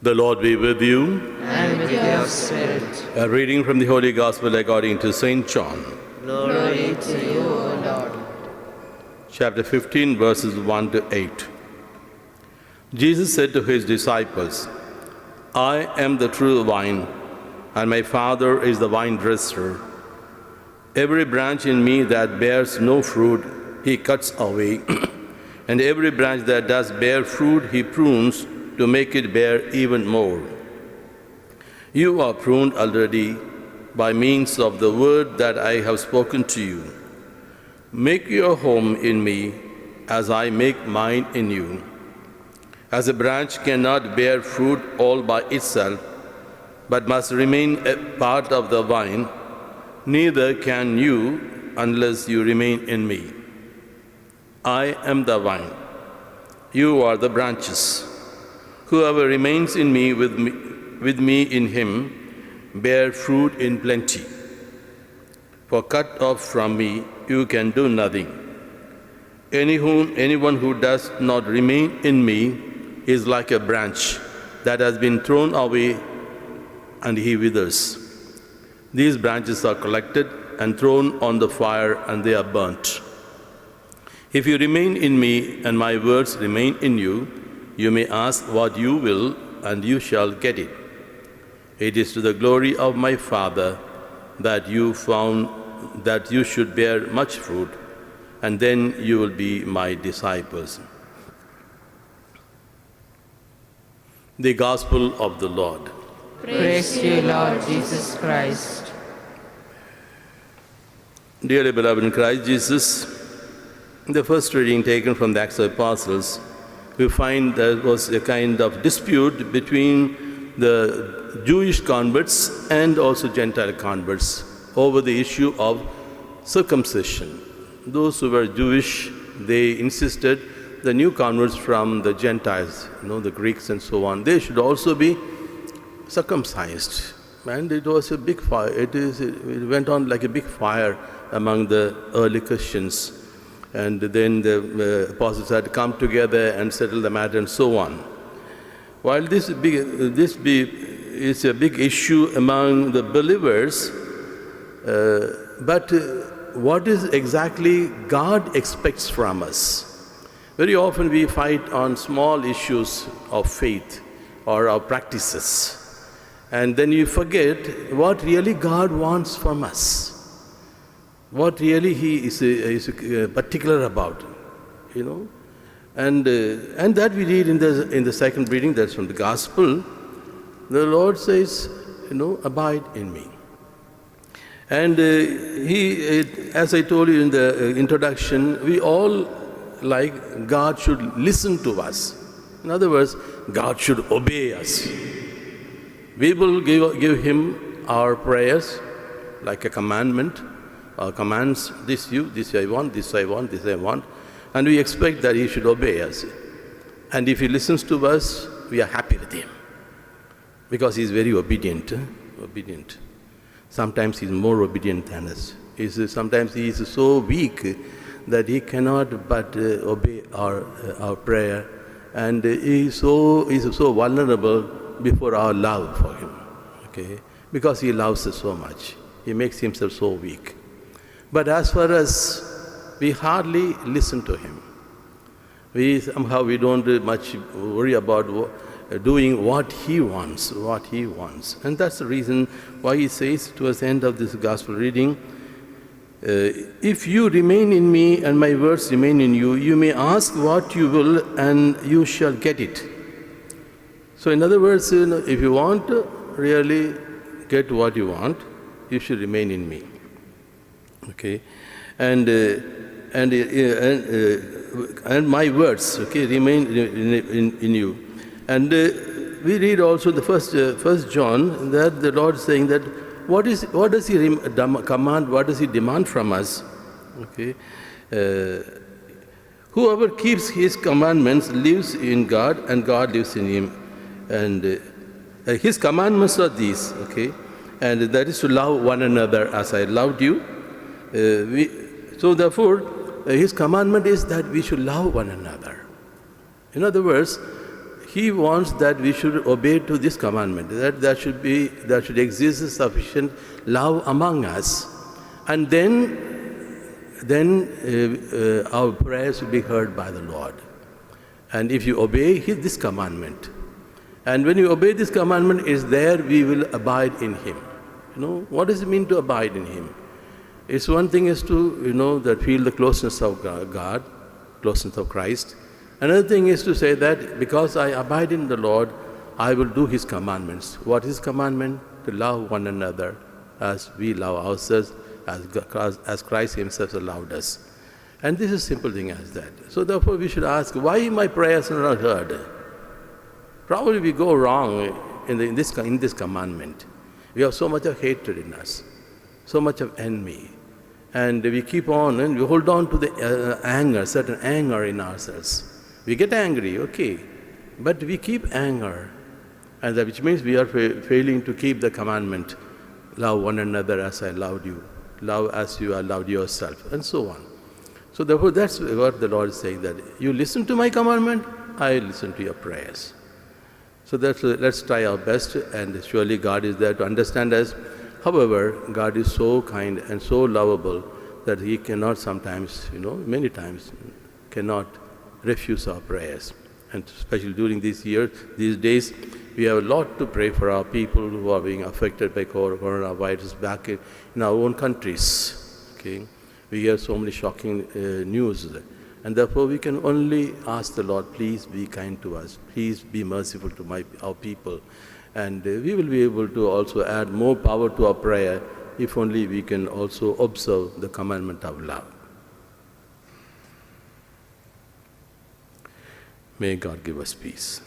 The Lord be with you. And with your spirit. A reading from the Holy Gospel according to St. John. Glory to you, O Lord. Chapter 15, verses 1 to 8. Jesus said to his disciples, I am the true vine, and my Father is the vine dresser. Every branch in me that bears no fruit, he cuts away, and every branch that does bear fruit, he prunes to make it bear even more. You are pruned already by means of the word that I have spoken to you. Make your home in me as I make mine in you. As a branch cannot bear fruit all by itself, but must remain a part of the vine, neither can you unless you remain in me. I am the vine. You are the branches. Whoever remains in me, with me in him, bear fruit in plenty. For cut off from me, you can do nothing. Anyone who does not remain in me is like a branch that has been thrown away, and he withers. These branches are collected and thrown on the fire, and they are burnt. If you remain in me and my words remain in you, you may ask what you will, and you shall get it. It is to the glory of my Father that you should bear much fruit, and then you will be my disciples. The Gospel of the Lord. Praise to you, Lord Jesus Christ. Dearly beloved in Christ Jesus, in the first reading taken from the Acts of the Apostles, we find there was a kind of dispute between the Jewish converts and also Gentile converts over the issue of circumcision. Those who were Jewish, they insisted the new converts from the Gentiles, the Greeks and so on, they should also be circumcised. And it was a big fire. It went on like a big fire among the early Christians. And then the apostles had to come together and settle the matter and so on. While this is a big issue among the believers, but what is exactly God expects from us? Very often we fight on small issues of faith or of practices. And then you forget what really God wants from us. What really He is particular about, and that we read in the second reading. That's from the Gospel. The Lord says, abide in me. And as I told you in the introduction, we all like God should listen to us. In other words, God should obey us. We will give Him our prayers like a commandment. Commands, this I want, this I want, this I want, and we expect that He should obey us. And if He listens to us, we are happy with Him, because He is very obedient. Sometimes He is more obedient than us. Sometimes He is so weak that He cannot but obey our prayer, and He is so vulnerable before our love for Him. Okay, because He loves us so much, He makes Himself so weak. But as for us, we hardly listen to Him. We don't much worry about doing what He wants. And that's the reason why He says towards the end of this Gospel reading, if you remain in me and my words remain in you, you may ask what you will and you shall get it. So in other words, if you want to really get what you want, you should remain in me. Okay, and my words, remain in you. And we read also the first John that the Lord is saying that what does He command? What does He demand from us? Okay, whoever keeps His commandments lives in God, and God lives in him. And His commandments are these. Okay, and that is to love one another as I loved you. So therefore, His commandment is that we should love one another. In other words, He wants that we should obey to this commandment, that there should exist sufficient love among us. And then our prayers will be heard by the Lord. And if you obey this commandment, and when you obey this commandment, is there we will abide in Him. What does it mean to abide in Him? It's one thing is to, that feel the closeness of God, closeness of Christ. Another thing is to say that because I abide in the Lord, I will do His commandments. What is commandment? To love one another as we love ourselves, as Christ Himself loved us. And this is simple thing as that. So therefore we should ask, why my prayers are not heard? Probably we go wrong in this commandment. We have so much of hatred in us, so much of envy. And we keep on and we hold on to the anger, certain anger in ourselves. We get angry, okay, but we keep anger, and which means we are failing to keep the commandment, love one another as I loved you, love as you have loved yourself, and so on. So therefore that's what the Lord is saying, that you listen to my commandment, I listen to your prayers. So let's try our best, and surely God is there to understand us. However, God is so kind and so lovable that He cannot sometimes, many times, cannot refuse our prayers. And especially during these days, we have a lot to pray for our people who are being affected by coronavirus back in our own countries. Okay? We hear so many shocking news. And therefore we can only ask the Lord, please be kind to us. Please be merciful to our people. And we will be able to also add more power to our prayer if only we can also observe the commandment of love. May God give us peace.